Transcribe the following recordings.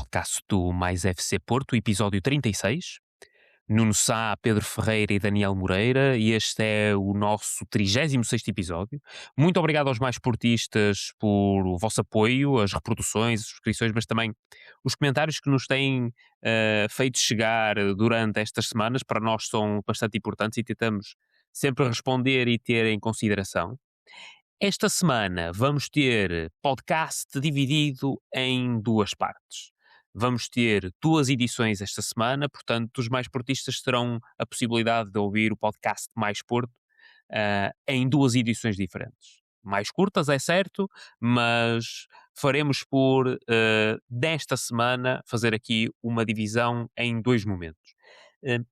podcast do Mais FC Porto, episódio 36. Nuno Sá, Pedro Ferreira e Daniel Moreira, e este é o nosso 36º episódio. Muito obrigado aos mais portistas por o vosso apoio, as reproduções, as subscrições, mas também os comentários que nos têm feito chegar durante estas semanas. Para nós são bastante importantes e tentamos sempre responder e ter em consideração. Esta semana vamos ter podcast dividido em duas partes. Vamos ter duas edições esta semana, portanto, os mais portistas terão a possibilidade de ouvir o podcast Mais Porto em duas edições diferentes. Mais curtas, é certo, mas faremos por, desta semana, fazer aqui uma divisão em dois momentos.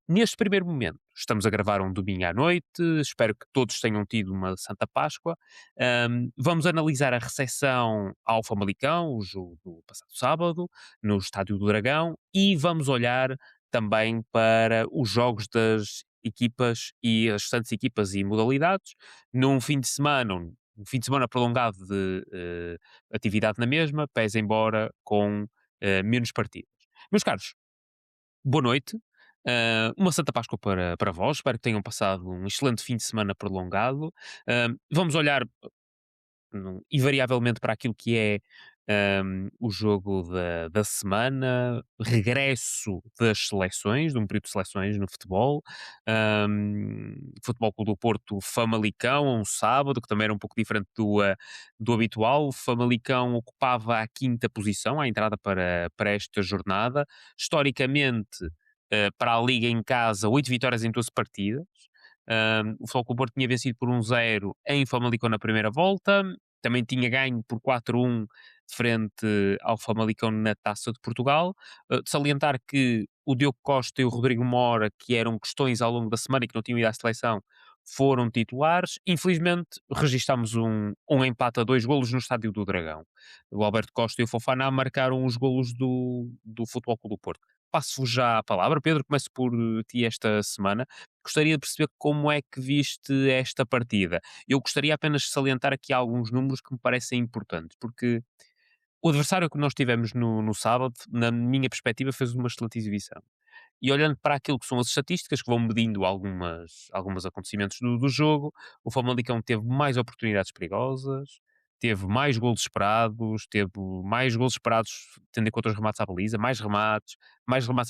Neste primeiro momento, estamos a gravar um domingo à noite, espero que todos tenham tido uma Santa Páscoa. Vamos analisar a recepção ao Famalicão, o jogo do passado sábado, no Estádio do Dragão, e vamos olhar também para os jogos das equipas e as restantes equipas e modalidades, num fim de semana, um fim de semana prolongado de atividade na mesma, pese embora com menos partidas. Meus caros, boa noite. Uma Santa Páscoa para vós. Espero que tenham passado um excelente fim de semana prolongado. Vamos olhar invariavelmente para aquilo que é o jogo da semana, regresso das seleções, de um período de seleções no futebol. Futebol Clube do Porto, Famalicão, um sábado, que também era um pouco diferente do habitual. O Famalicão ocupava a quinta posição à entrada para esta jornada. Historicamente, para a Liga em casa, 8 vitórias em 12 partidas. O Futebol Clube do Porto tinha vencido por 1-0 em Famalicão na primeira volta, também tinha ganho por 4-1 frente ao Famalicão na Taça de Portugal. De salientar que o Diogo Costa e o Rodrigo Mora, que eram questões ao longo da semana e que não tinham ido à seleção, foram titulares. Infelizmente, registámos um empate a 2 golos no Estádio do Dragão. O Alberto Costa e o Fofana marcaram os golos do Futebol Clube do Porto. Passo-vos já a palavra. Pedro, começo por ti esta semana. Gostaria de perceber como é que viste esta partida. Eu gostaria apenas de salientar aqui alguns números que me parecem importantes, porque o adversário que nós tivemos no sábado, na minha perspectiva, fez uma excelente exibição. E olhando para aquilo que são as estatísticas, que vão medindo alguns acontecimentos do jogo, o Famalicão teve mais oportunidades perigosas, teve mais golos esperados, tendo em conta os remates à baliza, mais remates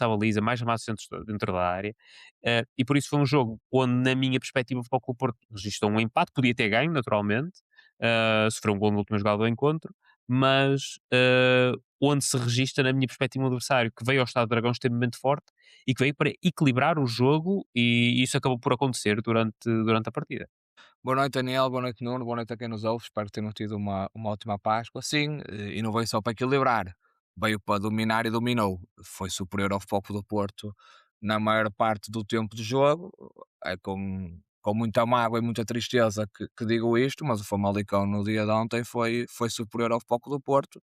à baliza, mais remates dentro da área. E por isso foi um jogo onde, na minha perspectiva, o Futebol Clube do Porto registrou um empate, podia ter ganho, naturalmente, sofreu um gol no último jogada do encontro, mas onde se registra, na minha perspectiva, um adversário que veio ao Estado do Dragão extremamente forte e que veio para equilibrar o jogo, e isso acabou por acontecer durante a partida. Boa noite, Daniel. Boa noite, Nuno. Boa noite a quem nos ouve. Espero que tenham tido uma ótima Páscoa. Sim, e não veio só para equilibrar, veio para dominar e dominou. Foi superior ao Futebol Clube do Porto na maior parte do tempo de jogo. É com muita mágoa e muita tristeza que digo isto, mas o Famalicão no dia de ontem foi superior ao Futebol Clube do Porto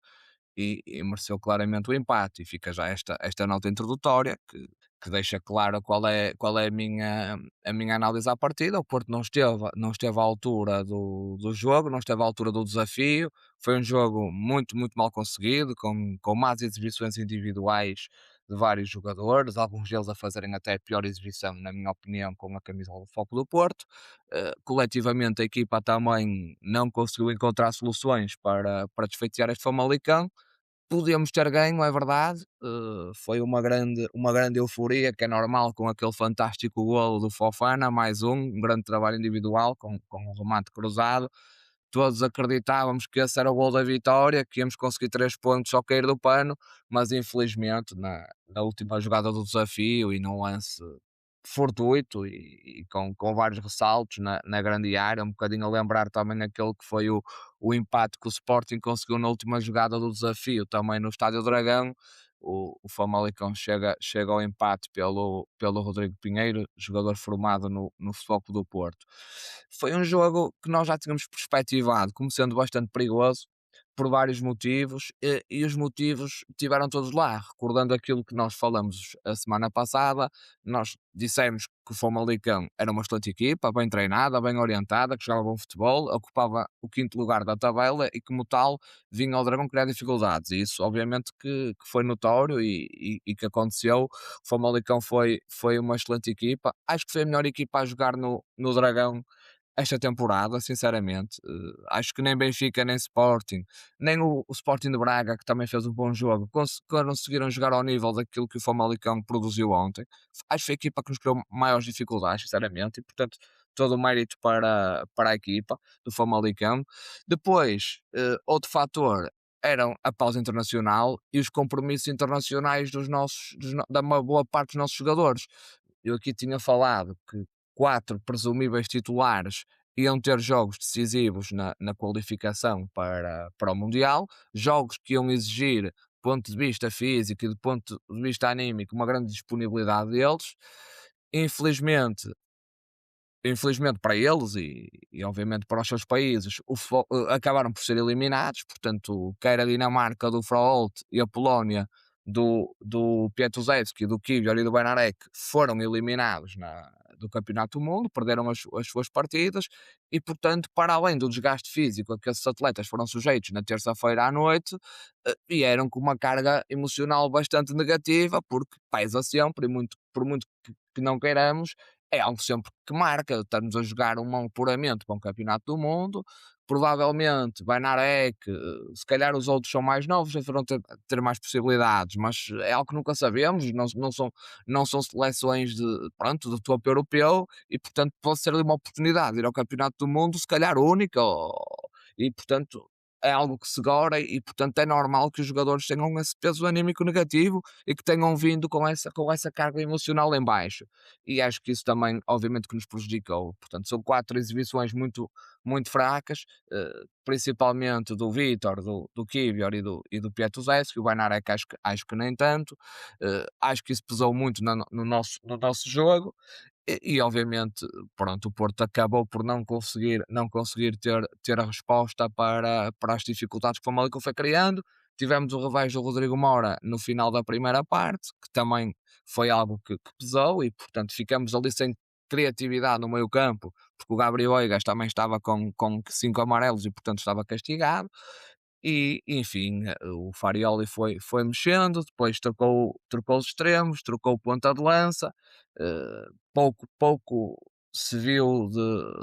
e mereceu claramente o empate. E fica já esta nota introdutória que deixa claro qual é a minha análise à partida. O Porto não esteve à altura do jogo, não esteve à altura do desafio. Foi um jogo muito, muito mal conseguido, com más exibições individuais de vários jogadores, alguns deles a fazerem até pior exibição, na minha opinião, com a camisola do Foco do Porto. Coletivamente, a equipa também não conseguiu encontrar soluções para desfeitear este Famalicão. Podíamos ter ganho, é verdade. Foi uma grande euforia, que é normal, com aquele fantástico golo do Fofana, mais um grande trabalho individual com um remate cruzado. Todos acreditávamos que esse era o gol da vitória, que íamos conseguir 3 pontos ao cair do pano, mas infelizmente na última jogada do desafio e num lance fortuito e com vários ressaltos na grande área, um bocadinho a lembrar também aquele que foi o empate que o Sporting conseguiu na última jogada do desafio, também no Estádio Dragão. O Famalicão chega ao empate pelo Rodrigo Pinheiro, jogador formado no Futebol Clube do Porto. Foi um jogo que nós já tínhamos perspectivado como sendo bastante perigoso, por vários motivos, e os motivos tiveram todos lá. Recordando aquilo que nós falamos a semana passada, nós dissemos que o Famalicão era uma excelente equipa, bem treinada, bem orientada, que jogava bom futebol, ocupava o quinto lugar da tabela e, como tal, vinha ao Dragão criar dificuldades. E isso, obviamente, que foi notório e que aconteceu. O Famalicão foi uma excelente equipa. Acho que foi a melhor equipa a jogar no Dragão esta temporada, sinceramente. Acho que nem Benfica, nem Sporting, nem o Sporting de Braga, que também fez um bom jogo, conseguiram jogar ao nível daquilo que o Famalicão produziu ontem. Acho que foi a equipa que nos criou maiores dificuldades, sinceramente, e portanto todo o mérito para a equipa do Famalicão. Depois, outro fator eram a pausa internacional e os compromissos internacionais da uma boa parte dos nossos jogadores. Eu aqui tinha falado que 4 presumíveis titulares iam ter jogos decisivos na qualificação para o Mundial, jogos que iam exigir, do ponto de vista físico e do ponto de vista anímico, uma grande disponibilidade deles. Infelizmente, infelizmente para eles e obviamente para os seus países, acabaram por ser eliminados, portanto, quer a Dinamarca do Fraholt e a Polónia do Piatusevski, do Kvyat e do Benarek foram eliminados do Campeonato do Mundo, perderam as suas partidas e, portanto, para além do desgaste físico a que esses atletas foram sujeitos na terça-feira à noite, vieram com uma carga emocional bastante negativa, porque pesa sempre, e por muito que não queiramos, é algo sempre que marca. Estamos a jogar um apuramento para um campeonato do mundo, provavelmente Benarek, se calhar os outros são mais novos, deverão ter mais possibilidades, mas é algo que nunca sabemos, não são seleções pronto, do topo europeu, e portanto pode ser ali uma oportunidade de ir ao campeonato do mundo, se calhar única, e portanto é algo que se gora e portanto é normal que os jogadores tenham esse peso anímico negativo e que tenham vindo com essa carga emocional em baixo. E acho que isso também, obviamente, que nos prejudicou. Portanto, são 4 exibições muito, muito fracas, principalmente do Vítor, do Kvyat e do Piatusevski. O Benarek acho que nem tanto. Acho que isso pesou muito no nosso jogo. E obviamente, pronto, o Porto acabou por não conseguir ter a resposta para as dificuldades que o Famalicão foi criando. Tivemos o revés do Rodrigo Moura no final da primeira parte, que também foi algo que pesou, e portanto ficamos ali sem criatividade no meio campo, porque o Gabriel Egas também estava com 5 amarelos e portanto estava castigado. E enfim, o Farioli foi mexendo, depois trocou os extremos, trocou o ponta de lança. Pouco se viu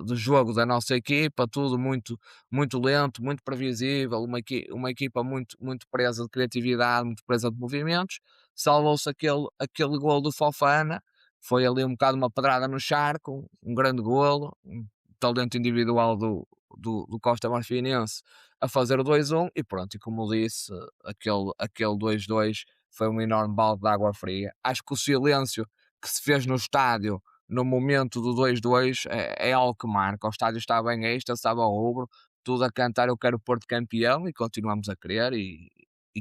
de jogo da nossa equipa, tudo muito, muito lento, muito previsível, uma equipa muito, muito presa de criatividade, muito presa de movimentos. Salvou-se aquele golo do Fofana, foi ali um bocado uma pedrada no charco, um grande golo, um talento individual do Costa Marfinense a fazer o 2-1 e pronto, e como disse, aquele 2-2 foi um enorme balde de água fria. Acho que o silêncio que se fez no estádio no momento do 2-2 é algo que marca. O estádio estava em êxtase, estava ao rubro, tudo a cantar eu quero o Porto campeão e continuamos a querer e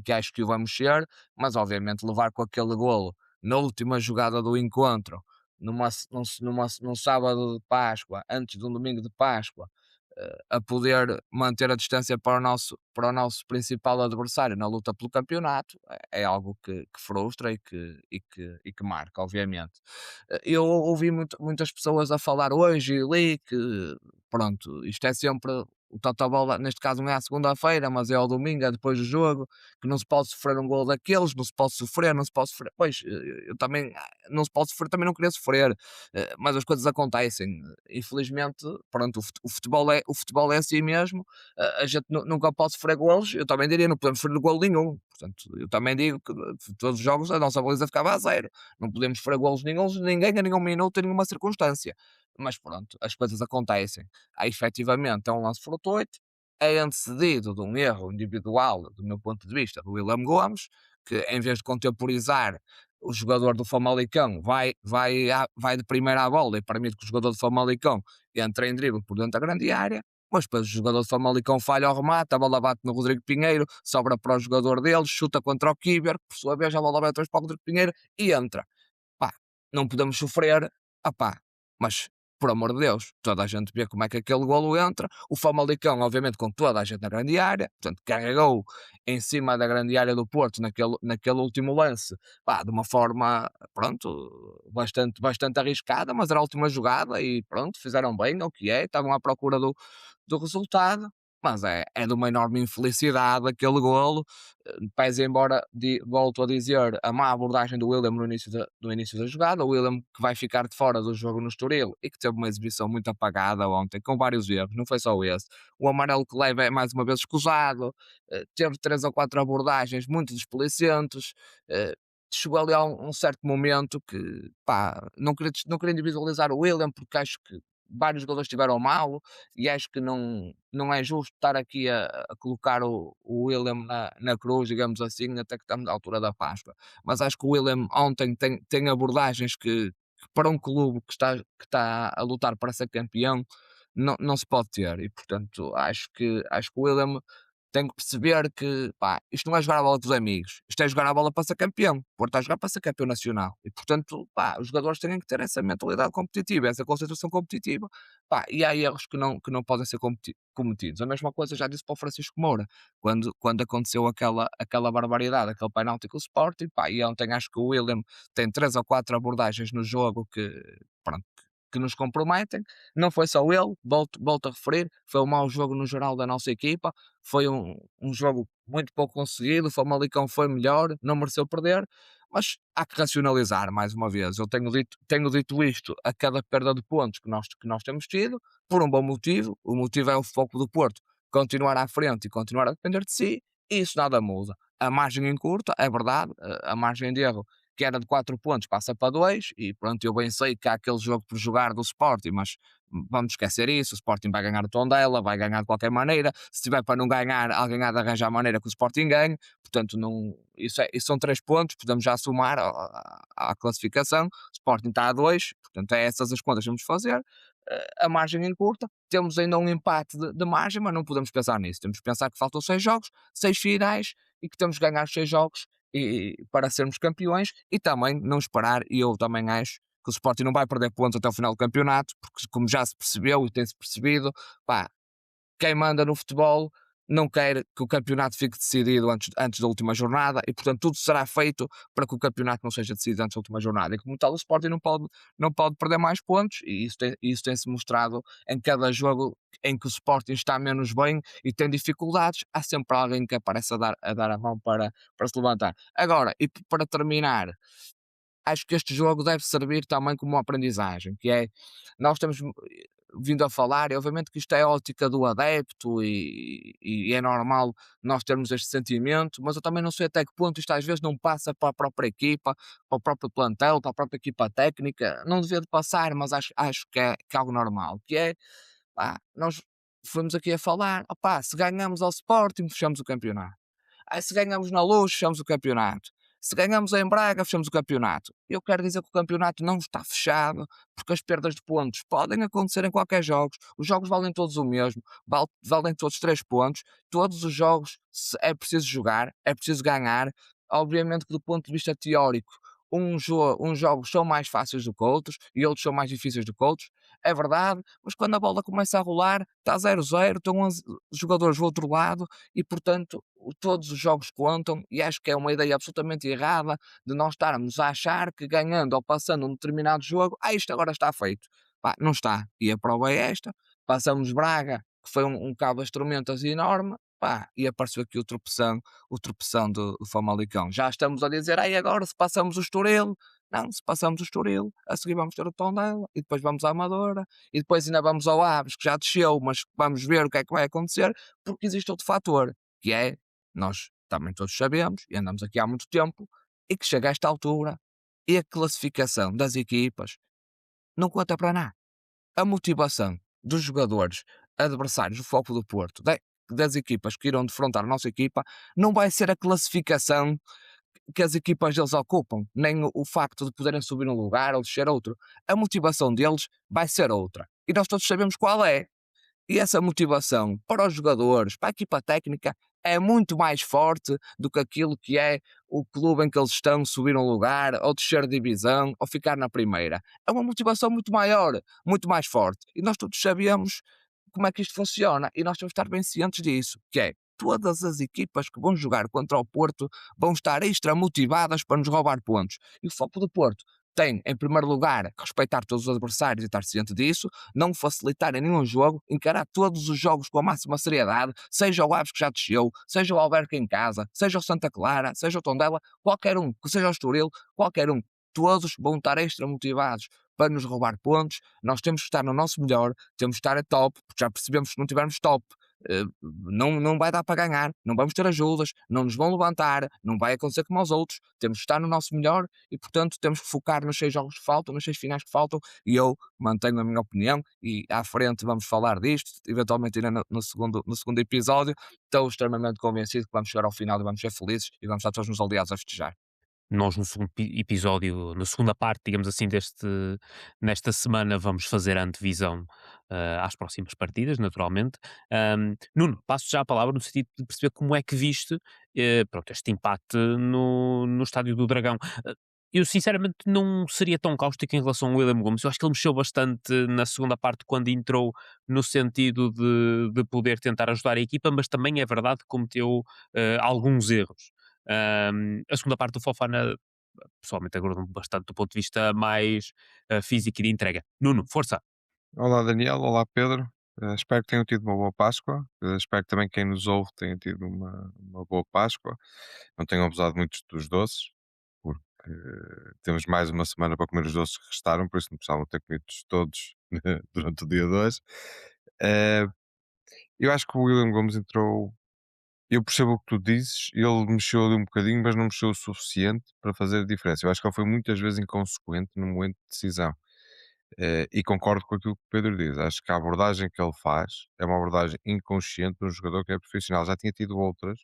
que acho que o vamos ser, mas obviamente levar com aquele golo na última jogada do encontro, num sábado de Páscoa, antes de um domingo de Páscoa, a poder manter a distância para o nosso principal adversário na luta pelo campeonato, é algo que frustra e que marca, obviamente. Eu ouvi muitas pessoas a falar hoje e li que, pronto, isto é sempre o Totobola, neste caso não é à segunda-feira, mas é ao domingo, é depois do jogo, que não se pode sofrer um gol daqueles, não se pode sofrer. Pois, eu também, não se pode sofrer, também não queria sofrer, mas as coisas acontecem. Infelizmente, pronto, o futebol é assim mesmo, a gente nunca pode sofrer golos, eu também diria, não podemos sofrer golo nenhum. Portanto, eu também digo que todos os jogos a nossa baliza ficava a zero, não podemos sofrer golos nenhum, ninguém a nenhum minuto, em nenhuma circunstância. Mas pronto, as coisas acontecem. Há efetivamente é um lance fortuito, é antecedido de um erro individual, do meu ponto de vista, do William Gomes, que em vez de contemporizar o jogador do Famalicão, vai de primeira à bola e permite que o jogador do Famalicão entre em drible por dentro da grande área, mas depois o jogador do Famalicão falha ao remate, a bola bate no Rodrigo Pinheiro, sobra para o jogador deles, chuta contra o Kvyat, por sua vez a bola vai atrás para o Rodrigo Pinheiro e entra. Pá, não podemos sofrer, ah pá, mas por amor de Deus, toda a gente vê como é que aquele golo entra, o Famalicão obviamente com toda a gente na grande área, portanto carregou em cima da grande área do Porto naquele último lance, pá, de uma forma, pronto, bastante arriscada, mas era a última jogada e pronto, fizeram bem, é o que é, estavam à procura do resultado, mas é de uma enorme infelicidade aquele golo, pese embora, volto a dizer, a má abordagem do William no início da jogada, o William que vai ficar de fora do jogo no Estoril e que teve uma exibição muito apagada ontem, com vários erros, não foi só esse. O amarelo que leva é mais uma vez escusado, teve 3 ou 4 abordagens muito desplicentes, eh, chegou ali a um certo momento que, pá, não queria individualizar o William porque acho que vários jogadores estiveram mal e acho que não é justo estar aqui a colocar o William na cruz, digamos assim, até que estamos à altura da Páscoa. Mas acho que o William ontem tem abordagens que para um clube que está a lutar para ser campeão não se pode ter. E portanto acho que o William tem que perceber que, pá, isto não é jogar a bola com os amigos, isto é jogar a bola para ser campeão. O Porto está a jogar para ser campeão nacional. E, portanto, pá, os jogadores têm que ter essa mentalidade competitiva, essa concentração competitiva. Pá, e há erros que não podem ser cometidos. A mesma coisa já disse para o Francisco Moura, quando aconteceu aquela barbaridade, aquele penalti com o Sporting. Pá, e ontem acho que o William tem 3 ou 4 abordagens no jogo pronto, que nos comprometem. Não foi só ele, volto a referir, foi um mau jogo no geral da nossa equipa, foi um jogo muito pouco conseguido, o Famalicão foi melhor, não mereceu perder, mas há que racionalizar mais uma vez. Eu tenho dito isto a cada perda de pontos que nós temos tido, por um bom motivo. O motivo é o foco do Porto continuar à frente e continuar a depender de si, e isso nada muda. A margem encurta, é verdade, a margem de erro que era de 4 pontos passa para 2 e pronto, eu bem sei que há aquele jogo por jogar do Sporting, mas vamos esquecer isso, o Sporting vai ganhar o Tondela, vai ganhar de qualquer maneira, se tiver para não ganhar, alguém há de arranjar a maneira que o Sporting ganhe, portanto não, isso são 3 pontos, podemos já somar à classificação, o Sporting está a 2, portanto é essas as contas que vamos fazer, a margem encurta, temos ainda um empate de margem, mas não podemos pensar nisso, temos que pensar que faltam 6 jogos, 6 finais, e que temos que ganhar os 6 jogos para sermos campeões, e também não esperar, e eu também acho que o Sporting não vai perder pontos até o final do campeonato, porque como já se percebeu e tem-se percebido, pá, quem manda no futebol não quer que o campeonato fique decidido antes da última jornada e, portanto, tudo será feito para que o campeonato não seja decidido antes da última jornada. E, como tal, o Sporting não pode perder mais pontos e isso tem-se mostrado em cada jogo em que o Sporting está menos bem e tem dificuldades. Há sempre alguém que aparece a dar a mão para se levantar. Agora, e para terminar, acho que este jogo deve servir também como uma aprendizagem, que é, nós temos vindo a falar, e obviamente que isto é a ótica do adepto e é normal nós termos este sentimento, mas eu também não sei até que ponto isto às vezes não passa para a própria equipa, para o próprio plantel, para a própria equipa técnica, não devia de passar, mas acho que é algo normal, que é, pá, nós fomos aqui a falar, opá, se ganhamos ao Sporting, fechamos o campeonato. Se ganhamos na Luz, fechamos o campeonato. Se ganhamos em Braga, fechamos o campeonato. Eu quero dizer que o campeonato não está fechado, porque as perdas de pontos podem acontecer em qualquer jogo. Os jogos valem todos o mesmo, valem todos 3 pontos. Todos os jogos é preciso jogar, é preciso ganhar. Obviamente que do ponto de vista teórico, uns jogos são mais fáceis do que outros e outros são mais difíceis do que outros. É verdade, mas quando a bola começa a rolar, está 0-0, estão 11 jogadores do outro lado e, portanto, todos os jogos contam, e acho que é uma ideia absolutamente errada de nós estarmos a achar que ganhando ou passando um determinado jogo, isto agora está feito. Pá, não está. E a prova é esta. Passamos Braga, que foi um cabo de tormentas enorme, pá, e apareceu aqui o tropeção do Famalicão. Já estamos a dizer, agora se passamos o Estoril, não, se passamos o Estoril, a seguir vamos ter o Tondela, e depois vamos à Amadora, e depois ainda vamos ao Aves, que já desceu, mas vamos ver o que é que vai acontecer, porque existe outro fator, que é, nós também todos sabemos, e andamos aqui há muito tempo, e que chega a esta altura, e a classificação das equipas não conta para nada. A motivação dos jogadores adversários do Foco do Porto, das equipas que irão defrontar a nossa equipa, não vai ser a classificação que as equipas deles ocupam, nem o facto de poderem subir um lugar ou descer outro. A motivação deles vai ser outra. E nós todos sabemos qual é. E essa motivação para os jogadores, para a equipa técnica, é muito mais forte do que aquilo que é o clube em que eles estão, subir um lugar, ou descer divisão, ou ficar na primeira. É uma motivação muito maior, muito mais forte. E nós todos sabemos como é que isto funciona, e nós temos de estar bem cientes disso, que é, todas as equipas que vão jogar contra o Porto vão estar extra motivadas para nos roubar pontos. E o foco do Porto tem, em primeiro lugar, respeitar todos os adversários e estar ciente disso, não facilitar em nenhum jogo, encarar todos os jogos com a máxima seriedade, seja o Aves que já desceu, seja o Alberca em casa, seja o Santa Clara, seja o Tondela, qualquer um, que seja o Estoril, qualquer um, todos vão estar extra motivados para nos roubar pontos. Nós temos que estar no nosso melhor, temos que estar a top, porque já percebemos que se não tivermos top, não vai dar para ganhar, não vamos ter ajudas, não nos vão levantar, não vai acontecer como aos outros, temos que estar no nosso melhor e, portanto, temos que focar nos 6 jogos que faltam, nos 6 finais que faltam, e eu mantenho a minha opinião, e à frente vamos falar disto, eventualmente ainda no segundo episódio. Estou extremamente convencido que vamos chegar ao final e vamos ser felizes e vamos estar todos nos aliados a festejar. Nós no segundo episódio, na segunda parte, digamos assim, nesta semana, vamos fazer a antevisão às próximas partidas, naturalmente. Nuno, passo já a palavra no sentido de perceber como é que viste pronto, este empate no Estádio do Dragão. Eu sinceramente não seria tão cáustico em relação ao William Gomes. Eu acho que ele mexeu bastante na segunda parte quando entrou, no sentido de poder tentar ajudar a equipa, mas também é verdade que cometeu alguns erros. A segunda parte do Fofana, pessoalmente, agradou-me bastante do ponto de vista mais físico e de entrega. Nuno, força! Olá Daniel, olá Pedro. Espero que tenham tido uma boa Páscoa. Espero que também quem nos ouve tenha tido uma boa Páscoa. Não tenham abusado muito dos doces, porque temos mais uma semana para comer os doces que restaram, por isso não precisavam ter comido todos durante o dia 2. Eh, eu acho que o William Gomes entrou. Eu percebo o que tu dizes, ele mexeu ali um bocadinho, mas não mexeu o suficiente para fazer a diferença. Eu acho que ele foi muitas vezes inconsequente no momento de decisão. E concordo com aquilo que o Pedro diz. Acho que a abordagem que ele faz é uma abordagem inconsciente de um jogador que é profissional. Já tinha tido outras.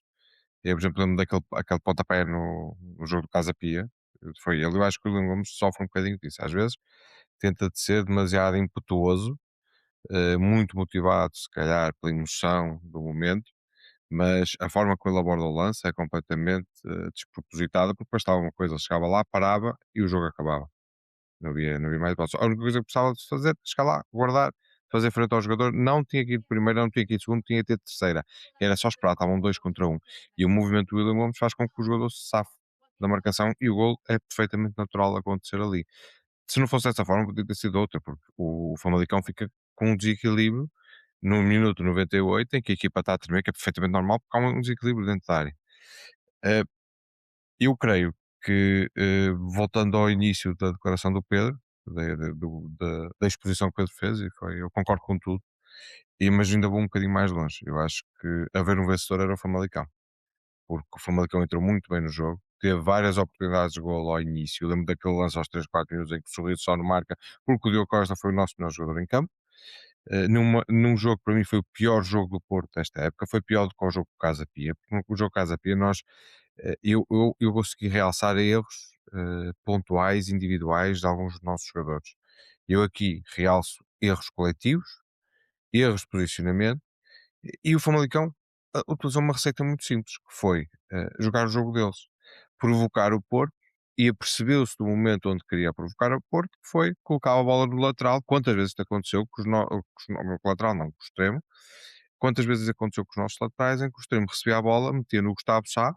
Eu, por exemplo, lembro aquele pontapé no jogo do Casa Pia. Foi ele. Eu acho que o William Gomes sofre um bocadinho disso. Às vezes tenta de ser demasiado impetuoso, muito motivado, se calhar, pela emoção do momento, mas a forma como ele aborda o lance é completamente despropositada, porque bastava uma coisa, ele chegava lá, parava e o jogo acabava. Não havia mais hipótese. A única coisa que precisava de fazer, chegar lá, guardar, fazer frente ao jogador, não tinha que ir de primeira, não tinha que ir de segundo, tinha que ir de terceira. Era só esperar, estavam 2 contra 1. E o movimento do William Gomes faz com que o jogador se safe da marcação e o gol é perfeitamente natural acontecer ali. Se não fosse dessa forma, podia ter sido outra, porque o Famalicão fica com um desequilíbrio no minuto 98, em que a equipa está a tremer, que é perfeitamente normal, porque há um desequilíbrio dentro da área. Eh, eu creio que, voltando ao início da declaração do Pedro, da exposição que o Pedro fez, eu concordo com tudo, mas ainda vou um bocadinho mais longe. Eu acho que haver um vencedor era o Famalicão, porque o Famalicão entrou muito bem no jogo, teve várias oportunidades de golo ao início. Eu lembro daquele lance aos 3, 4 minutos em que o Sorriso só não marca, porque o Diogo Costa foi o nosso melhor jogador em campo. Num jogo que para mim foi o pior jogo do Porto desta época, foi pior do que o jogo com o Casa Pia, porque no jogo com o Casa Pia eu consegui realçar erros pontuais, individuais de alguns dos nossos jogadores. Eu aqui realço erros coletivos, erros de posicionamento, e o Famalicão utilizou uma receita muito simples, que foi jogar o jogo deles, provocar o Porto, e apercebeu-se do momento onde queria provocar o Porto, que foi colocar a bola no lateral. Quantas vezes isto aconteceu com o lateral, não, com o extremo, quantas vezes aconteceu com os nossos laterais, em que o extremo recebia a bola, metia no Gustavo Sá,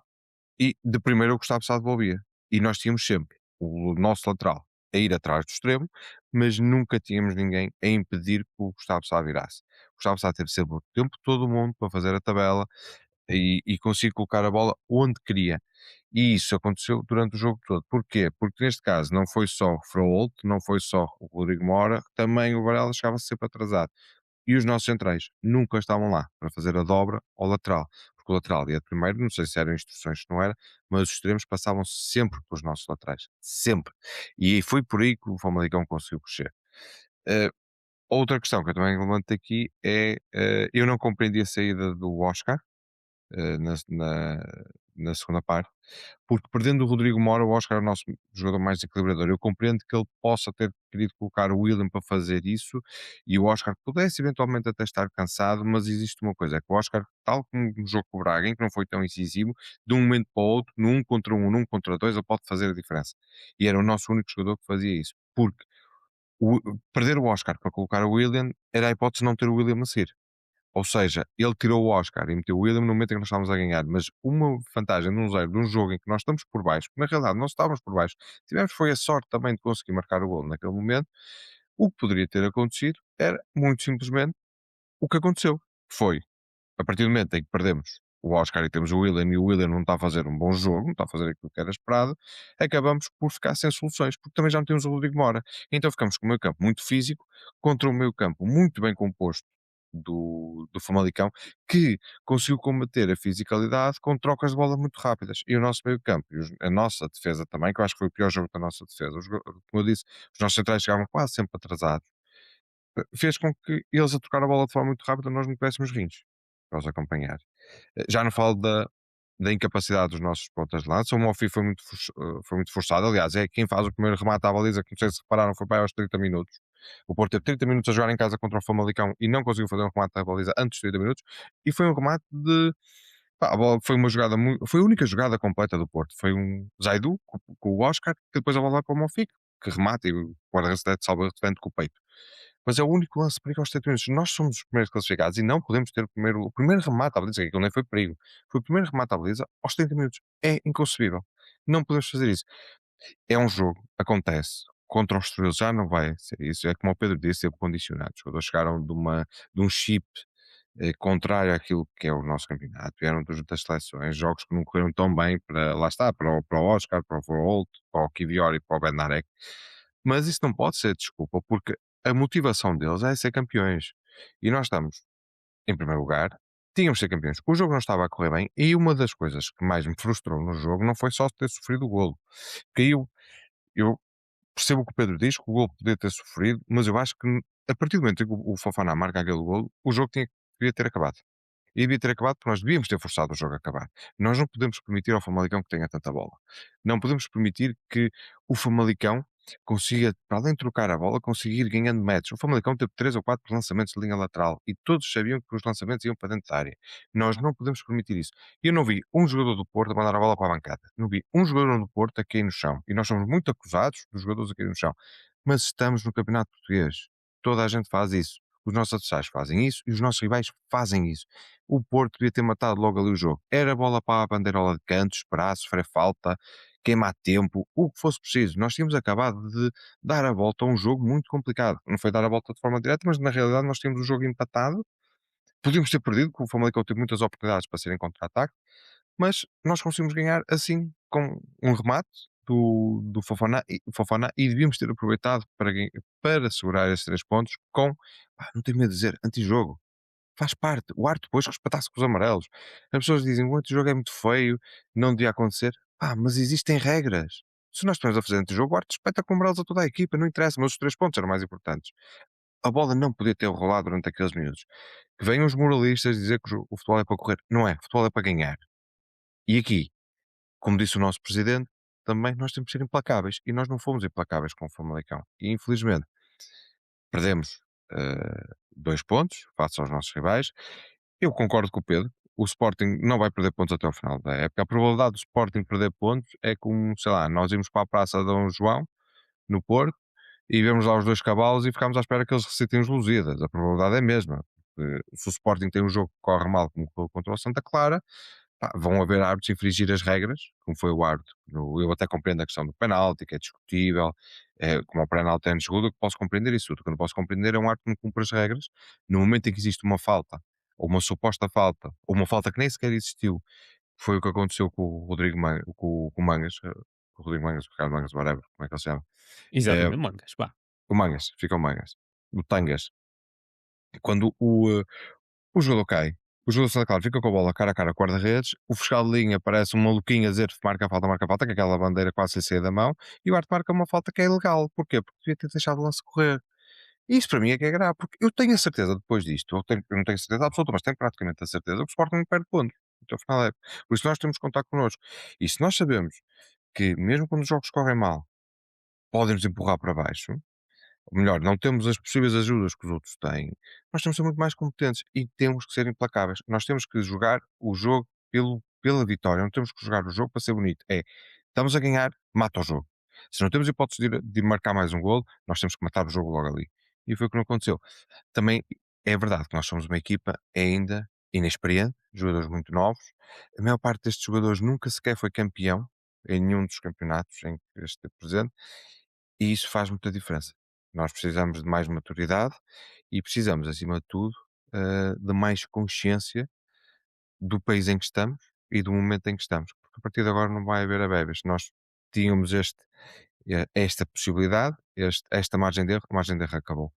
e de primeiro o Gustavo Sá devolvia. E nós tínhamos sempre o nosso lateral a ir atrás do extremo, mas nunca tínhamos ninguém a impedir que o Gustavo Sá virasse. O Gustavo Sá teve sempre o tempo todo o mundo para fazer a tabela e conseguir colocar a bola onde queria. E isso aconteceu durante o jogo todo. Porquê? Porque neste caso não foi só o Fraolt, não foi só o Rodrigo Mora, também o Varela chegava sempre atrasado. E os nossos centrais nunca estavam lá para fazer a dobra ao lateral. Porque o lateral ia de primeiro, não sei se eram instruções, se não era, mas os extremos passavam sempre pelos nossos laterais. Sempre. E foi por aí que o Famalicão conseguiu crescer. Eh, outra questão que eu também levanto aqui é, eu não compreendi a saída do Oscar, eh, na, na- na segunda parte, porque perdendo o Rodrigo Mora, o Oscar é o nosso jogador mais equilibrador. Eu compreendo que ele possa ter querido colocar o William para fazer isso e o Oscar pudesse eventualmente até estar cansado, mas existe uma coisa, é que o Oscar, tal como no jogo com o Braga, em que não foi tão incisivo, de um momento para o outro, no 1 contra 1, no 1 contra 2, ele pode fazer a diferença. E era o nosso único jogador que fazia isso. Porque o- perder o Oscar para colocar o William era a hipótese de não ter o William a seguir. Ou seja, ele tirou o Oscar e meteu o William no momento em que nós estávamos a ganhar. Mas uma vantagem de um zero, de um jogo em que nós estamos por baixo, que na realidade não estávamos por baixo, tivemos foi a sorte também de conseguir marcar o gol naquele momento. O que poderia ter acontecido era muito simplesmente o que aconteceu. Foi a partir do momento em que perdemos o Oscar e temos o William e o William não está a fazer um bom jogo, não está a fazer aquilo que era esperado, acabamos por ficar sem soluções, porque também já não temos o Rodrigo Mora. Então ficamos com o meio campo muito físico contra um meio campo muito bem composto do Famalicão, que conseguiu combater a fisicalidade com trocas de bola muito rápidas. E o nosso meio campo, a nossa defesa também, que eu acho que foi o pior jogo da nossa defesa. Como eu disse, os nossos centrais chegavam quase sempre atrasados, fez com que eles a trocar a bola de forma muito rápida nós não tivéssemos vinhos para os acompanhar. Já não falo da incapacidade dos nossos pontas de lança. O Mofi foi muito forçado. Aliás, é quem faz o primeiro remate à baliza, que não sei se repararam, foi para aí aos 30 minutos. O Porto teve 30 minutos a jogar em casa contra o Famalicão e não conseguiu fazer um remate à baliza antes dos 30 minutos. E foi um remate de. Pá, a bola foi uma jogada muito. Foi a única jogada completa do Porto. Foi um Zaidu com o Oscar, que depois a bola vai para o Mofi, que remata e o guarda-redes salva defende com o peito. Mas é o único lance de perigo aos 7 minutos. Nós somos os primeiros classificados e não podemos ter o primeiro remate à baliza, que aquilo nem foi perigo. Foi o primeiro remate à baliza aos 30 minutos. É inconcebível. Não podemos fazer isso. É um jogo, acontece. Contra os Estoril já não vai ser isso. É como o Pedro disse, teve condicionado. Os jogadores chegaram de um chip contrário àquilo que é o nosso campeonato. Vieram das seleções, jogos que não correram tão bem para, lá está, para o Oscar, para o Volt, para o Kivior e para o Bednarek. Mas isso não pode ser desculpa, porque a motivação deles é ser campeões. E nós estamos em primeiro lugar, tínhamos de ser campeões. O jogo não estava a correr bem e uma das coisas que mais me frustrou no jogo não foi só ter sofrido o golo. Porque eu percebo o que o Pedro diz, que o golo podia ter sofrido, mas eu acho que a partir do momento em que o Fofana marca aquele golo, o jogo devia ter acabado. E devia ter acabado porque nós devíamos ter forçado o jogo a acabar. Nós não podemos permitir ao Famalicão que tenha tanta bola. Não podemos permitir que o Famalicão consiga, para além de trocar a bola, conseguir ir ganhando metros. O Famalicão teve 3 ou 4 lançamentos de linha lateral e todos sabiam que os lançamentos iam para dentro da área. Nós não podemos permitir isso. Eu não vi um jogador do Porto a mandar a bola para a bancada. Não vi um jogador do Porto a cair no chão. E nós somos muito acusados dos jogadores a cair no chão. Mas estamos no Campeonato Português. Toda a gente faz isso. Os nossos adversários fazem isso e os nossos rivais fazem isso. O Porto devia ter matado logo ali o jogo. Era bola para a bandeirola de canto, esperar, sofrer falta, queimar tempo, o que fosse preciso. Nós tínhamos acabado de dar a volta a um jogo muito complicado. Não foi dar a volta de forma direta, mas na realidade nós tínhamos o jogo empatado. Podíamos ter perdido, porque o Famalicão teve muitas oportunidades para serem contra-ataque, mas nós conseguimos ganhar assim, com um remate do Fofana e devíamos ter aproveitado para segurar esses 3 pontos com, não tenho medo de dizer, antijogo. Faz parte. O árbitro depois respeitar-se com os amarelos. As pessoas dizem o antijogo é muito feio, não devia acontecer. Mas existem regras. Se nós estamos a fazer antijogo, o árbitro respeita com amarelos a toda a equipa, não interessa, mas os 3 pontos eram mais importantes. A bola não podia ter rolado durante aqueles minutos. Que venham os moralistas dizer que o futebol é para correr. Não é, o futebol é para ganhar. E aqui, como disse o nosso presidente, também nós temos que ser implacáveis. E nós não fomos implacáveis com o Famalicão. E infelizmente perdemos 2 pontos face aos nossos rivais. Eu concordo com o Pedro. O Sporting não vai perder pontos até ao final da época. A probabilidade do Sporting perder pontos é como, sei lá, nós irmos para a Praça de Dom João, no Porto, e vemos lá os 2 cavalos e ficamos à espera que eles recitem os Lusíadas. A probabilidade é a mesma. Se o Sporting tem um jogo que corre mal, como correu contra o Santa Clara, vão haver árbitros a infringir as regras, como foi o árbitro. Eu até compreendo a questão do penalti, que é discutível, como o penalti é antes-jogo, eu posso compreender isso. O que eu não posso compreender é um árbitro que não cumpre as regras. No momento em que existe uma falta, ou uma suposta falta, ou uma falta que nem sequer existiu, foi o que aconteceu com o Rodrigo com o Mangas, com o Rodrigo Mangas, o Ricardo Mangas, whatever, como é que ele se chama? Eh, Exatamente, mangas, pá. o Mangas, fica o Mangas. O Tangas. Quando o jogador cai. O jogador Santa Clara fica com a bola cara a cara com o guarda-redes. O fiscal de linha parece um maluquinho a dizer marca a falta, que aquela bandeira quase sem sair da mão. E o árbitro marca uma falta que é ilegal. Porquê? Porque devia ter deixado o lance correr. E isso para mim é que é grave, porque eu tenho a certeza depois disto, eu não tenho certeza absoluta, mas tenho praticamente a certeza que o Sporting perde pontos. até ao final da época. Por isso nós temos que contar connosco. E se nós sabemos que mesmo quando os jogos correm mal, podem nos empurrar para baixo, ou melhor, não temos as possíveis ajudas que os outros têm, nós temos que ser muito mais competentes e temos que ser implacáveis. Nós temos que jogar o jogo pela vitória, não temos que jogar o jogo para ser bonito. Estamos a ganhar, mata o jogo. Se não temos hipótese de marcar mais um golo, nós temos que matar o jogo logo ali. E foi o que não aconteceu. Também é verdade que nós somos uma equipa ainda inexperiente, jogadores muito novos. A maior parte destes jogadores nunca sequer foi campeão em nenhum dos campeonatos em que esteve presente, e isso faz muita diferença. Nós precisamos de mais maturidade e precisamos, acima de tudo, de mais consciência do país em que estamos e do momento em que estamos. Porque a partir de agora não vai haver abébés. Nós tínhamos esta possibilidade, esta margem de erro, a margem de erro acabou.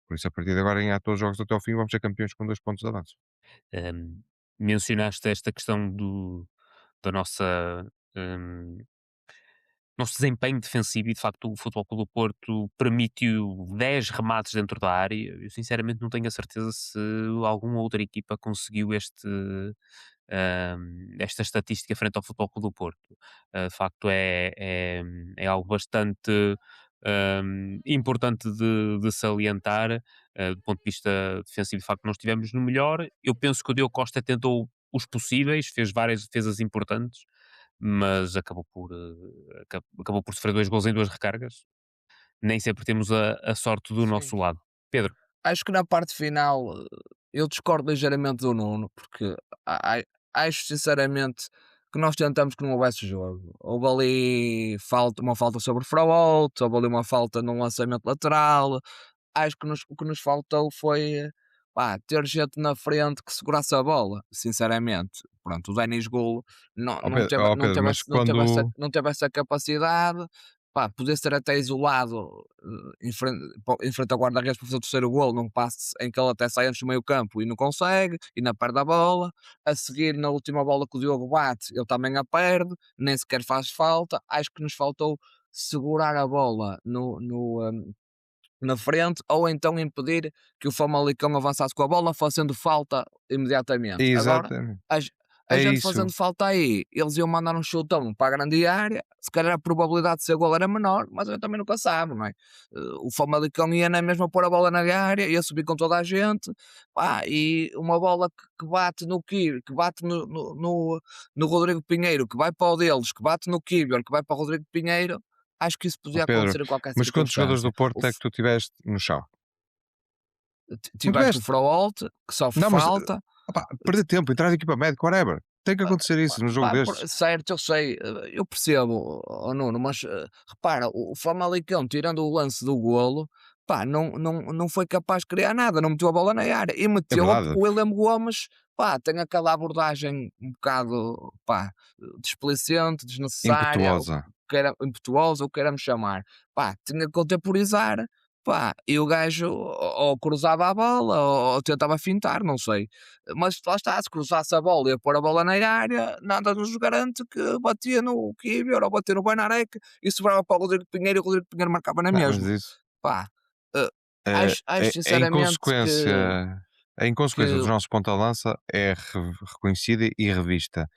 Por isso, a partir de agora, ganhar todos os jogos até ao fim, vamos ser campeões com 2 pontos de avanço. Um, mencionaste esta questão da nossa nosso desempenho defensivo e de facto o Futebol Clube do Porto permitiu 10 remates dentro da área. Eu sinceramente não tenho a certeza se alguma outra equipa conseguiu esta estatística frente ao Futebol Clube do Porto. De facto é algo bastante importante de salientar. Do ponto de vista defensivo, de facto não estivemos no melhor. Eu penso que o Diogo Costa tentou os possíveis, fez várias defesas importantes, mas acabou por sofrer 2 gols em 2 recargas. Nem sempre temos a sorte do Sim. nosso lado. Pedro? Acho que na parte final eu discordo ligeiramente do Nuno, porque acho sinceramente que nós tentamos que não houvesse jogo. Houve ali uma falta sobre o Fraud, houve ali uma falta num lançamento lateral. Acho que o que nos faltou foi ter gente na frente que segurasse a bola, sinceramente. Pronto, o Denis Golo não, Ó Pedro, ó Pedro, mas quando. não teve essa capacidade. Poder ser até isolado em frente ao guarda-redes para fazer o terceiro golo, num passe em que ele até sai antes do meio campo e não consegue, e não perde a bola. A seguir, na última bola que o Diogo bate, ele também a perde, nem sequer faz falta. Acho que nos faltou segurar a bola na frente, ou então impedir que o Famalicão avançasse com a bola, fazendo falta imediatamente. Agora, Exatamente. a É gente isso. fazendo falta aí, eles iam mandar um chutão para a grande área, se calhar a probabilidade de ser gol era menor, mas a gente também nunca sabe, não é? O Famalicão ia na mesma pôr a bola na área, ia subir com toda a gente, e uma bola que bate no Kibir, que bate no Rodrigo Pinheiro, que vai para o deles, que bate no Kibir, que vai para o Rodrigo Pinheiro. Acho que isso Ó podia Pedro, acontecer em qualquer mas quantos jogadores circunstância. do Porto é que tu tiveste no chão? Não Tiveste o tiveste? Frault, que sofre Não, mas falta. perder tempo, entrar de equipa médica, whatever. Tem que acontecer isso num jogo destes. Certo, eu sei, eu percebo, Nuno, mas repara, o Famalicão, tirando o lance do golo, não foi capaz de criar nada, não meteu a bola na área e É meteu verdade. o William Gomes. Tem aquela abordagem um bocado displicente, desnecessária, Impetuosa. impetuosa, o que queiramos chamar. Tinha que contemporizar. E o gajo ou cruzava a bola ou tentava fintar, não sei. Mas lá está, se cruzasse a bola e ia pôr a bola na área, nada nos garante que batia no Kibir ou batia no Benarek e sobrava para o Rodrigo Pinheiro e o Rodrigo Pinheiro marcava na Não, mas mesma. isso. Pá, eh, É, acho a sinceramente inconsequência, a inconsequência que dos nossos ponta-lança é reconhecida e revista.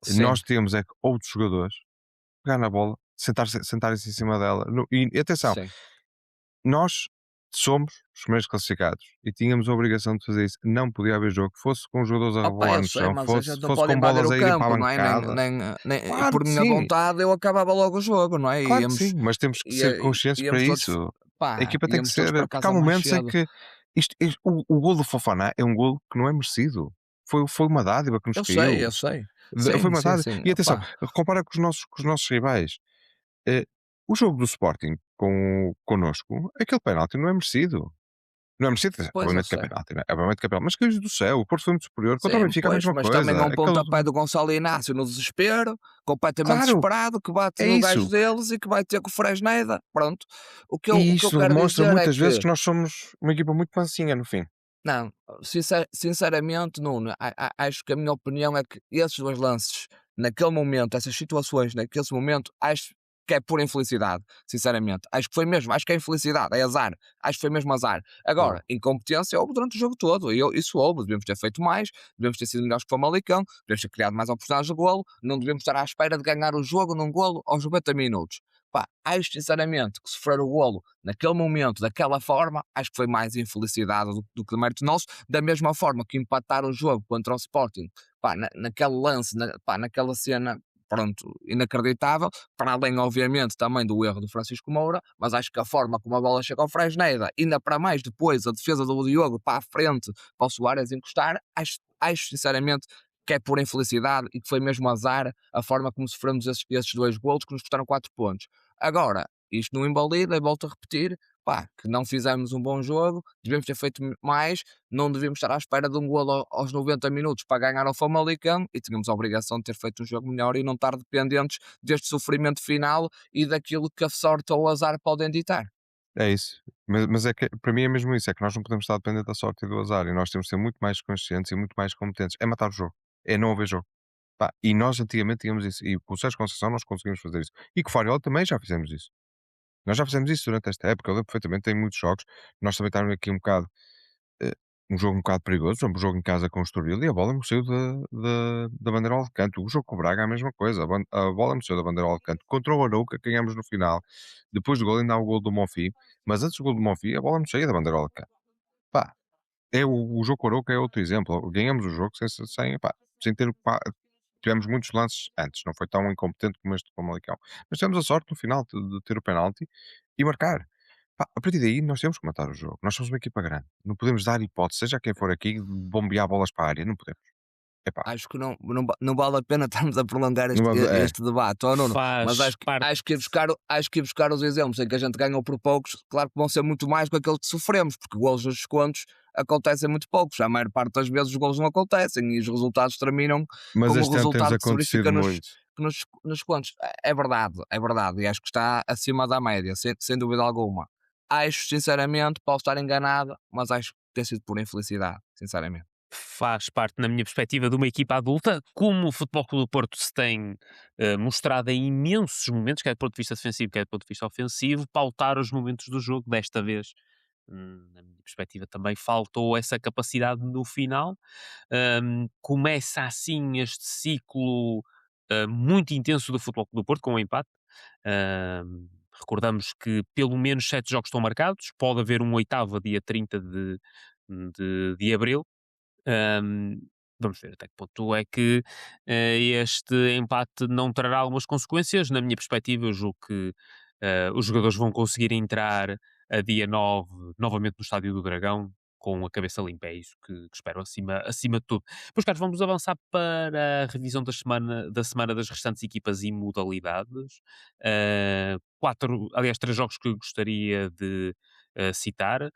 sim, Nós temos é que outros jogadores pegar na bola, sentarem-se em cima dela. E atenção, sim. nós somos os primeiros classificados e tínhamos a obrigação de fazer isso. Não podia haver jogo que fosse com jogadores a Opa, rolar eu no sei, chão, mas a gente não fosse pode com invadir bolas o a irem para campo, a não é? bancada. Por Claro que minha sim, vontade eu acabava logo o jogo, não é? claro que sim, mas temos que ser conscientes para Íamos todos, isso. A equipa tem que íamos todos ser, para porque há casa mais momentos em cedo. que o gol do Fofana é um gol que não é merecido. Foi uma dádiva que nos Eu sei, caiu. eu sei. Foi Sim, uma sim, dádiva. sim. E atenção, Opá, compara com os nossos rivais. Eh, o jogo do Sporting connosco, aquele penalti não é merecido. Não é merecido, pois eu obviamente que é sei. penalti, né? Obviamente que é penalti. Mas caiu do céu, o Porto foi muito superior. Contra o Sim, Benfica a pois, mesma mas também é coisa. um pontapé do Gonçalo Inácio no desespero, completamente Claro, desesperado, que bate é no gajo isso. deles e que vai ter com o Fresneda. Pronto. O E que eu isso quero demonstra dizer é muitas vezes que, que nós somos uma equipa muito pancinha no fim. não, sinceramente, Nuno, acho que a minha opinião é que esses dois lances, naquele momento, essas situações, naquele momento, acho que é pura infelicidade, sinceramente. Acho que é infelicidade, é azar. Acho que foi mesmo azar. Claro. Agora, incompetência houve durante o jogo todo. Isso houve. Devemos ter feito mais, devemos ter sido melhores que o Famalicão, devemos ter criado mais oportunidades de golo, não devemos estar à espera de ganhar o jogo num golo aos 90 minutos. Pá, acho sinceramente que sofrer o golo naquele momento, daquela forma, acho que foi mais infelicidade do que mérito nosso, da mesma forma que empatar o jogo contra o Sporting, pá, naquele lance, pá, naquela cena, pronto, inacreditável, para além, obviamente, também do erro do Francisco Moura, mas acho que a forma como a bola chega ao Fresneda, ainda para mais depois a defesa do Diogo para a frente, para o Soares encostar, acho sinceramente que é pura infelicidade e que foi mesmo azar a forma como sofremos esses dois golos que nos custaram 4 pontos. Agora, isto não invalida, e volto a repetir, pá, que não fizemos um bom jogo, devemos ter feito mais, não devíamos estar à espera de um golo aos 90 minutos para ganhar ao Famalicão e tínhamos a obrigação de ter feito um jogo melhor e não estar dependentes deste sofrimento final e daquilo que a sorte ou o azar podem ditar. É isso. Mas é que para mim é mesmo isso, é que nós não podemos estar dependentes da sorte e do azar, e nós temos de ser muito mais conscientes e muito mais competentes. É matar o jogo, é não haver jogo. Pá, e nós antigamente tínhamos isso, e com o Sérgio Conceição nós conseguimos fazer isso. E com o Fariola também já fizemos isso. Nós já fizemos isso durante esta época, eu lembro perfeitamente, tem muitos jogos, nós também estávamos aqui um bocado, eh, um jogo um bocado perigoso, por exemplo, o jogo em casa com o Estoril e a bola me saiu da bandeira de canto. O jogo com o Braga é a mesma coisa, a bola me saiu da bandeira de canto. Contra o Arouca, ganhamos no final, depois do gol ainda há o gol do Monfim, mas antes do gol do Monfim a bola me saía da bandeira de canto. Pá, o jogo com o Arouca é outro exemplo, ganhamos o jogo sem ter tivemos muitos lances antes, não foi tão incompetente como este do Famalicão, mas tivemos a sorte no final de ter o penalti e marcar. Pá, a partir daí nós temos que matar o jogo, nós somos uma equipa grande, não podemos dar hipótese, seja quem for aqui, de bombear bolas para a área, não podemos. Epá, Acho que não vale a pena estarmos a prolongar não vamos, este debate, oh Nuno, mas Faz parte. acho que ir buscar os exemplos em que a gente ganhou por poucos, claro que vão ser muito mais do que aqueles que sofremos, porque golos nos descontos acontecem muito poucos, a maior parte das vezes os golos não acontecem e os resultados terminam mas como o este ano temos resultado que se acontecido verifica muito. nos descontos. É verdade, e acho que está acima da média, sem dúvida alguma. Acho, sinceramente, posso estar enganado, mas acho que tem sido por infelicidade, sinceramente. Faz parte, na minha perspectiva, de uma equipa adulta, como o Futebol Clube do Porto se tem mostrado em imensos momentos, quer do ponto de vista defensivo, quer do ponto de vista ofensivo, pautar os momentos do jogo. Desta vez, na minha perspectiva, também faltou essa capacidade no final. Começa assim este ciclo muito intenso do Futebol Clube do Porto, com o empate. Recordamos que pelo menos 7 jogos estão marcados, pode haver um oitavo a dia 30 de abril. Ahm, Vamos ver até que ponto é que este empate não trará algumas consequências. Na minha perspectiva, eu julgo que os jogadores vão conseguir entrar a dia 9 novamente no Estádio do Dragão com a cabeça limpa. É isso que espero acima de tudo. Pois, Carlos, vamos avançar para a revisão da semana das restantes equipas e modalidades. Aliás, 3 jogos que eu gostaria de citar.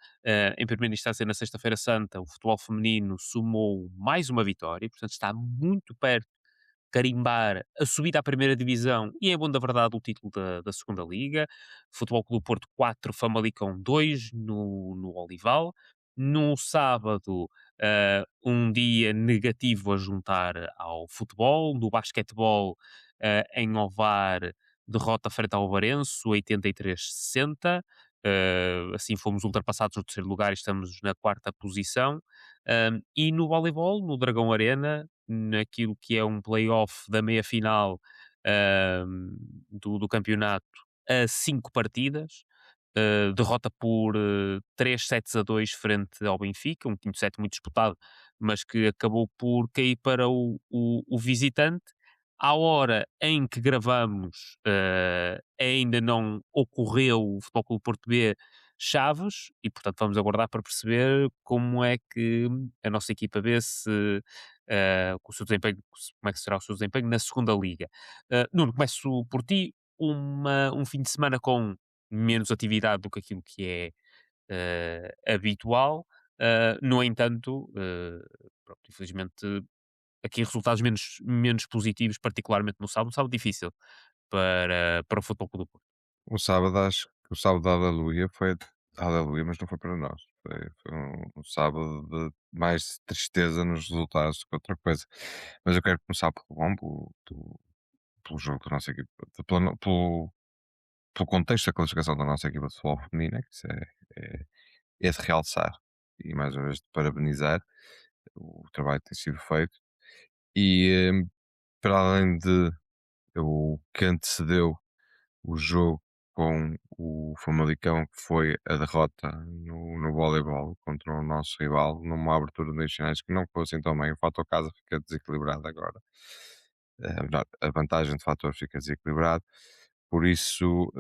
Em primeira instância, na Sexta-feira Santa, o futebol feminino somou mais uma vitória, portanto está muito perto de carimbar a subida à primeira divisão e, em bom da verdade, o título da segunda Liga. Futebol Clube do Porto 4, Famalicão 2 no Olival. No sábado, um dia negativo a juntar ao futebol. No basquetebol, em Ovar, derrota frente ao Varense, 83-60. Assim fomos ultrapassados no terceiro lugar e estamos na quarta posição. E no voleibol, no Dragão Arena, naquilo que é um play-off da meia-final do campeonato, a 5 partidas, derrota por 3 sets a 2 frente ao Benfica, um quinto set muito disputado, mas que acabou por cair para o visitante. À hora em que gravamos, ainda não ocorreu o Futebol Clube Porto B Chaves e, portanto, vamos aguardar para perceber como é que a nossa equipa B com o seu desempenho, como é que será o seu desempenho na segunda liga. Nuno, começo por ti. Um fim de semana com menos atividade do que aquilo que é habitual. No entanto, pronto, infelizmente aqui resultados menos positivos, particularmente no sábado. Um sábado difícil para o Futebol Clube do Porto. O sábado, acho que o sábado da Aleluia foi Aleluia, mas não foi para nós. Foi um sábado de mais tristeza nos resultados do que outra coisa. Mas eu quero começar pelo bom, pelo jogo da nossa equipa, pelo contexto da classificação da nossa equipa de futebol feminina, que isso é de realçar e mais uma vez de parabenizar o trabalho que tem sido feito. E para além de o que antecedeu o jogo com o Famalicão, que foi a derrota no voleibol contra o nosso rival, numa abertura de meios finais que não fosse então bem, o fator casa fica desequilibrado agora. A vantagem de fator fica desequilibrado, por isso,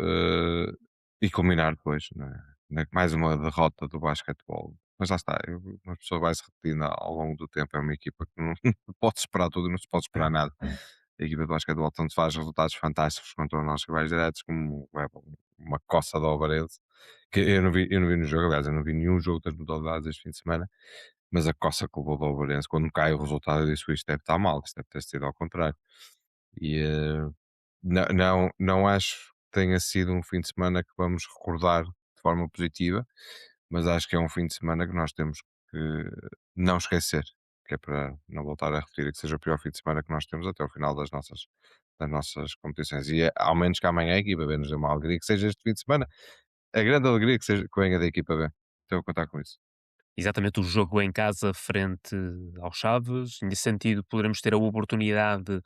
e combinar depois, mais uma derrota do basquetebol. Mas lá está, uma pessoa vai se repetindo ao longo do tempo. É uma equipa que não pode esperar tudo, não se pode esperar nada. A equipa de basquetebol tanto faz resultados fantásticos contra os nossos rivais diretos, como leva uma coça de Alvarez, que eu não vi no jogo. Aliás, eu não vi nenhum jogo das modalidades este fim de semana, mas a coça que levou do Alvarez, quando cai o resultado, eu disse: isto deve estar mal, isto deve ter sido ao contrário. E não acho que tenha sido um fim de semana que vamos recordar de forma positiva, mas acho que é um fim de semana que nós temos que não esquecer, que é para não voltar a repetir, e que seja o pior fim de semana que nós temos até o final das nossas competições. E ao menos que amanhã a equipa B nos dê uma alegria, que seja este fim de semana, a grande alegria que venha da equipa B. Estou a contar com isso. Exatamente, o jogo em casa frente ao Chaves. Nesse sentido, poderemos ter a oportunidade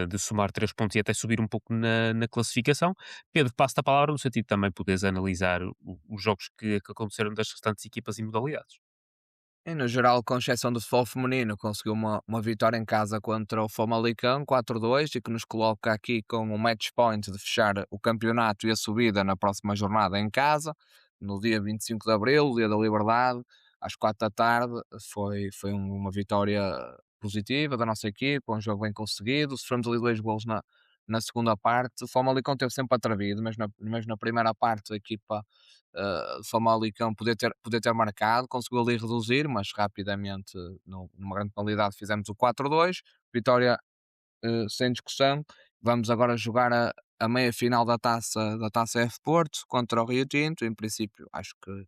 de somar 3 pontos e até subir um pouco na classificação. Pedro, passo-te a palavra no sentido de também poderes analisar os jogos que aconteceram das restantes equipas e modalidades. E no geral, com exceção do futebol feminino, conseguiu uma vitória em casa contra o Famalicão, 4-2, e que nos coloca aqui com um match point de fechar o campeonato e a subida na próxima jornada em casa, no dia 25 de Abril, dia da Liberdade, às 4 da tarde. Foi uma vitória positiva da nossa equipa, um jogo bem conseguido. Sofremos ali 2 golos na segunda parte. O Famalicão teve sempre atrevido, mas na primeira parte a equipa Famalicão poder ter marcado, conseguiu ali reduzir, mas rapidamente, numa grande qualidade, fizemos o 4-2, vitória sem discussão. Vamos agora jogar a meia final da Taça F Porto contra o Rio Tinto. Em princípio, acho que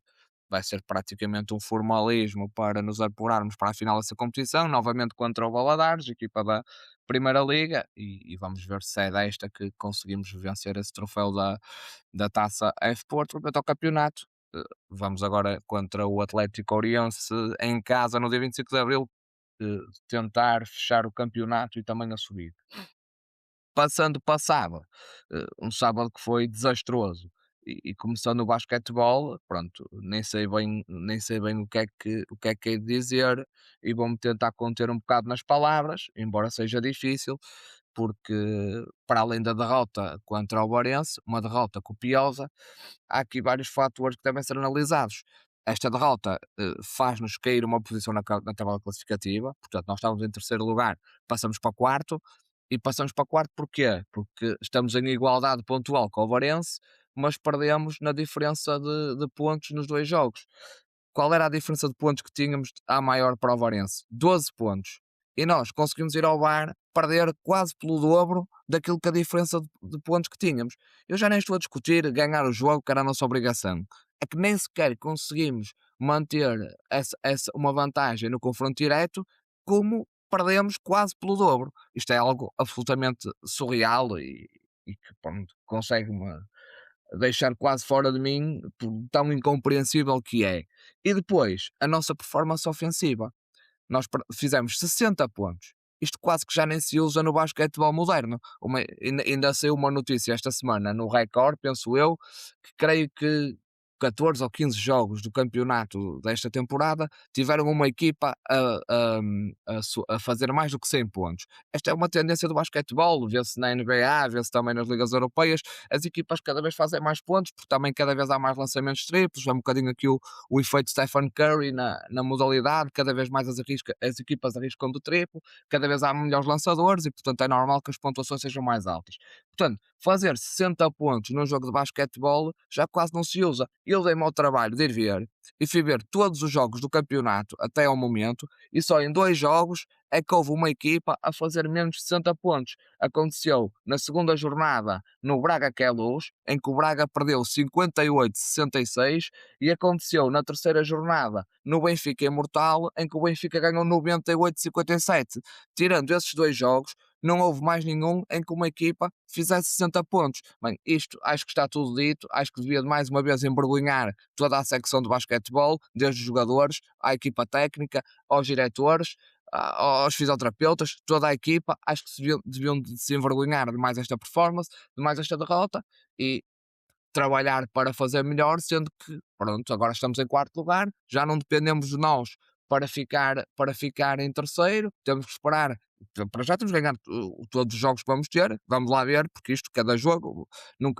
vai ser praticamente um formalismo para nos apurarmos para a final dessa competição, novamente contra o Valadares, equipa da Primeira Liga, e vamos ver se é desta que conseguimos vencer esse troféu da Taça F Porto. Quanto ao campeonato, vamos agora contra o Atlético Oriense em casa no dia 25 de Abril, tentar fechar o campeonato e também a subida. Passando para sábado, um sábado que foi desastroso, e começando o basquetebol, pronto, nem sei bem o que é que hei de dizer, e vou-me tentar conter um bocado nas palavras, embora seja difícil, porque para além da derrota contra o Varense, uma derrota copiosa, há aqui vários fatores que devem ser analisados. Esta derrota faz-nos cair uma posição na tabela classificativa, portanto, nós estávamos em terceiro lugar, passamos para quarto, e passamos para quarto porquê? Porque estamos em igualdade pontual com o Varense, mas perdemos na diferença de pontos nos 2 jogos. Qual era a diferença de pontos que tínhamos à maior para o Varense? 12 pontos. E nós conseguimos ir ao VAR, perder quase pelo dobro daquilo que a diferença de pontos que tínhamos. Eu já nem estou a discutir ganhar o jogo, que era a nossa obrigação. É que nem sequer conseguimos manter uma vantagem no confronto direto, como perdemos quase pelo dobro. Isto é algo absolutamente surreal, e que, pronto, consegue-me deixar quase fora de mim, por tão incompreensível que é. E depois, a nossa performance ofensiva. Nós fizemos 60 pontos. Isto quase que já nem se usa no basquetebol moderno. Ainda saiu uma notícia esta semana no Record, penso eu, que creio que 14 ou 15 jogos do campeonato desta temporada tiveram uma equipa a fazer mais do que 100 pontos. Esta é uma tendência do basquetebol, vê-se na NBA, vê-se também nas ligas europeias. As equipas cada vez fazem mais pontos, porque também cada vez há mais lançamentos triplos. É um bocadinho aqui o efeito Stephen Curry na modalidade. Cada vez mais as equipas arriscam do triplo, cada vez há melhores lançadores, e portanto é normal que as pontuações sejam mais altas. Portanto, fazer 60 pontos num jogo de basquetebol já quase não se usa. Eu dei-me ao trabalho de ir ver, e fui ver todos os jogos do campeonato até ao momento, e só em 2 jogos é que houve uma equipa a fazer menos de 60 pontos. Aconteceu na segunda jornada no Braga Queluz, em que o Braga perdeu 58-66, e aconteceu na terceira jornada no Benfica Imortal, em que o Benfica ganhou 98-57. Tirando esses 2 jogos, não houve mais nenhum em que uma equipa fizesse 60 pontos. Bem, isto acho que está tudo dito, acho que devia mais uma vez envergonhar toda a secção de basquetebol, desde os jogadores, à equipa técnica, aos diretores, aos fisioterapeutas, toda a equipa, acho que deviam de se envergonhar de mais esta performance, de mais esta derrota, e trabalhar para fazer melhor, sendo que, pronto, agora estamos em quarto lugar, já não dependemos de nós para ficar em terceiro, temos que esperar. Para já temos que ganhar todos os jogos que vamos ter, vamos lá ver, porque isto, cada jogo,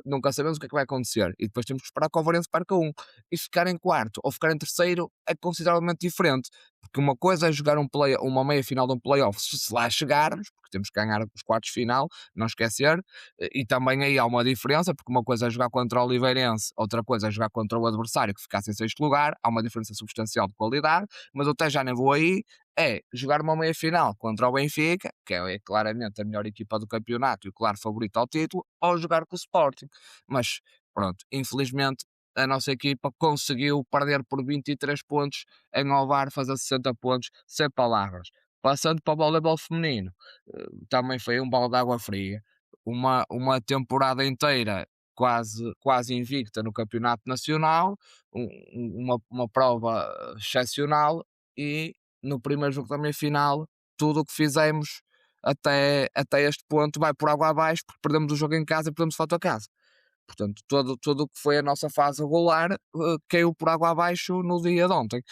nunca sabemos o que é que vai acontecer. E depois temos que esperar que o Varense perca um. E ficar em quarto ou ficar em terceiro é consideravelmente diferente, porque uma coisa é jogar uma meia final de um playoff, se lá chegarmos, porque temos que ganhar os quartos de final, não esquecer, e também aí há uma diferença, porque uma coisa é jogar contra o Oliveirense, outra coisa é jogar contra o adversário que ficasse em sexto lugar, há uma diferença substancial de qualidade, mas eu até já nem vou aí, é jogar uma meia-final contra o Benfica, que é claramente a melhor equipa do campeonato e o claro favorito ao título, ou jogar com o Sporting. Mas, pronto, infelizmente a nossa equipa conseguiu perder por 23 pontos em Ovar, fazer 60 pontos, sem palavras. Passando para o voleibol feminino, também foi um balde de água fria, uma temporada inteira quase invicta no campeonato nacional, uma prova excepcional, e no primeiro jogo da meia-final, tudo o que fizemos até este ponto vai por água abaixo, porque perdemos o jogo em casa e perdemos de fato a casa. Portanto, tudo o que foi a nossa fase regular caiu por água abaixo no dia de ontem.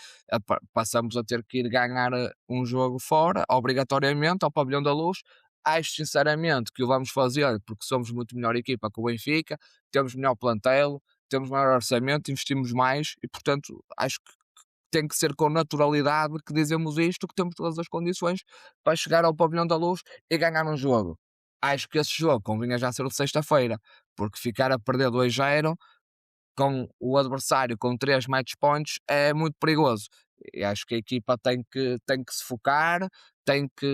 Passamos a ter que ir ganhar um jogo fora, obrigatoriamente, ao Pavilhão da Luz. Acho sinceramente que o vamos fazer porque somos muito melhor equipa que o Benfica, temos melhor plantel, temos maior orçamento, investimos mais e, portanto, acho que tem que ser com naturalidade que dizemos isto, que temos todas as condições para chegar ao Pavilhão da Luz e ganhar um jogo. Acho que esse jogo convinha já ser o de sexta-feira, porque ficar a perder 2-0 com o adversário com 3 match points é muito perigoso. E acho que a equipa tem que se focar, tem que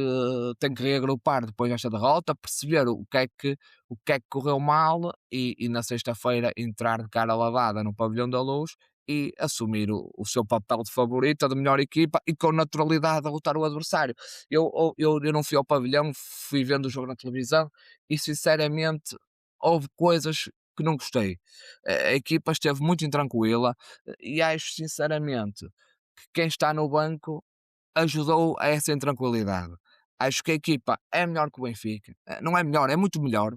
reagrupar depois desta derrota, perceber o que é que correu mal e na sexta-feira entrar de cara lavada no Pavilhão da Luz e assumir o seu papel de favorita, de melhor equipa e com naturalidade a lutar o adversário. Eu não fui ao pavilhão, fui vendo o jogo na televisão e sinceramente houve coisas que não gostei. A equipa esteve muito intranquila e acho sinceramente que quem está no banco ajudou a essa intranquilidade. Acho que a equipa é melhor que o Benfica. Não é melhor, é muito melhor.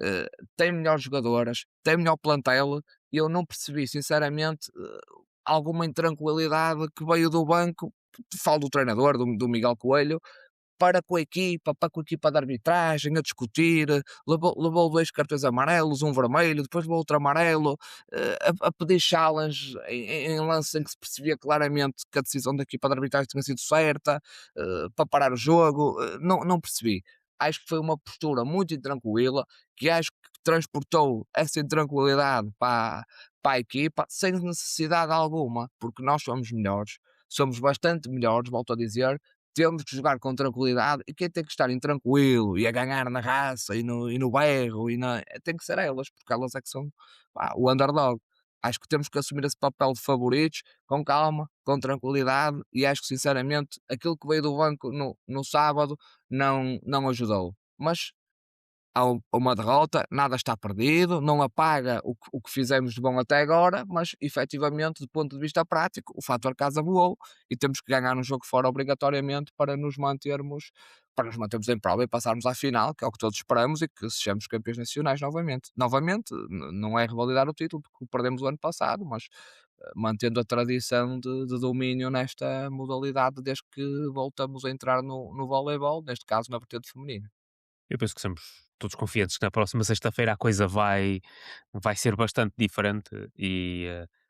eh, Tem melhores jogadoras, tem melhor plantel e eu não percebi, sinceramente, alguma intranquilidade que veio do banco. Falo do treinador, do Miguel Coelho, para com a equipa de arbitragem, a discutir, levou 2 cartões amarelos, um vermelho, depois levou outro amarelo, a pedir challenge em lances em que se percebia claramente que a decisão da equipa de arbitragem tinha sido certa, para parar o jogo, não percebi. Acho que foi uma postura muito intranquila, que acho que transportou essa intranquilidade para a equipa, sem necessidade alguma, porque nós somos melhores, somos bastante melhores, volto a dizer, temos que jogar com tranquilidade e quem tem que estar intranquilo e a ganhar na raça e no berro tem que ser elas, porque elas é que são, pá, o underdog. Acho que temos que assumir esse papel de favoritos com calma, com tranquilidade e acho que sinceramente aquilo que veio do banco no sábado não ajudou. Mas uma derrota, nada está perdido, não apaga o que fizemos de bom até agora, mas efetivamente, do ponto de vista prático, o fator casa voou e temos que ganhar um jogo fora obrigatoriamente para nos mantermos em prova e passarmos à final, que é o que todos esperamos e que sejamos campeões nacionais novamente. Novamente, não é revalidar o título, porque o perdemos o ano passado, mas mantendo a tradição de domínio nesta modalidade desde que voltamos a entrar no voleibol, neste caso na vertente feminina. Eu penso que estamos todos confiantes que na próxima sexta-feira a coisa vai ser bastante diferente e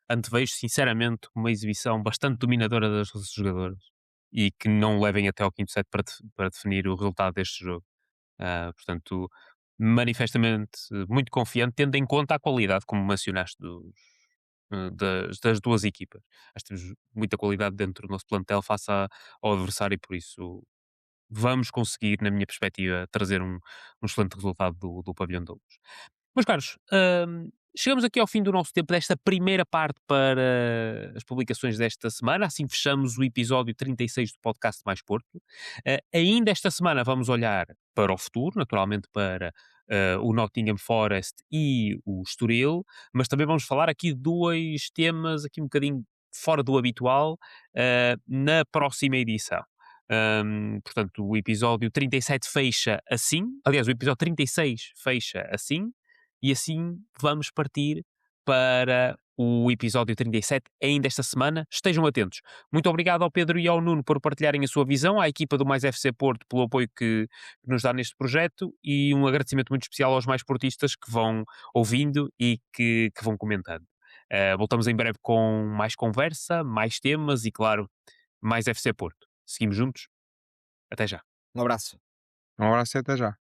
antevejo sinceramente uma exibição bastante dominadora das nossas jogadoras e que não levem até ao quinto set para definir o resultado deste jogo. Portanto, manifestamente muito confiante, tendo em conta a qualidade, como mencionaste, das duas equipas. Acho que temos muita qualidade dentro do nosso plantel face ao adversário e por isso vamos conseguir, na minha perspectiva, trazer um excelente resultado do Pavilhão de Luz. Meus caros, Chegamos aqui ao fim do nosso tempo desta primeira parte para as publicações desta semana. Assim fechamos o episódio 36 do podcast Mais Porto. Ainda esta semana vamos olhar para o futuro, naturalmente para o Nottingham Forest e o Estoril, mas também vamos falar aqui de dois temas aqui um bocadinho fora do habitual na próxima edição. Portanto, o episódio 37 fecha assim. Aliás, o episódio 36 fecha assim. E assim vamos partir para o episódio 37 ainda esta semana. Estejam atentos. Muito obrigado ao Pedro e ao Nuno por partilharem a sua visão, à equipa do Mais FC Porto pelo apoio que nos dá neste projeto e um agradecimento muito especial aos mais portistas que vão ouvindo e que vão comentando. Voltamos em breve com mais conversa, mais temas e, claro, mais FC Porto. Seguimos juntos. Até já. Um abraço. Um abraço e até já.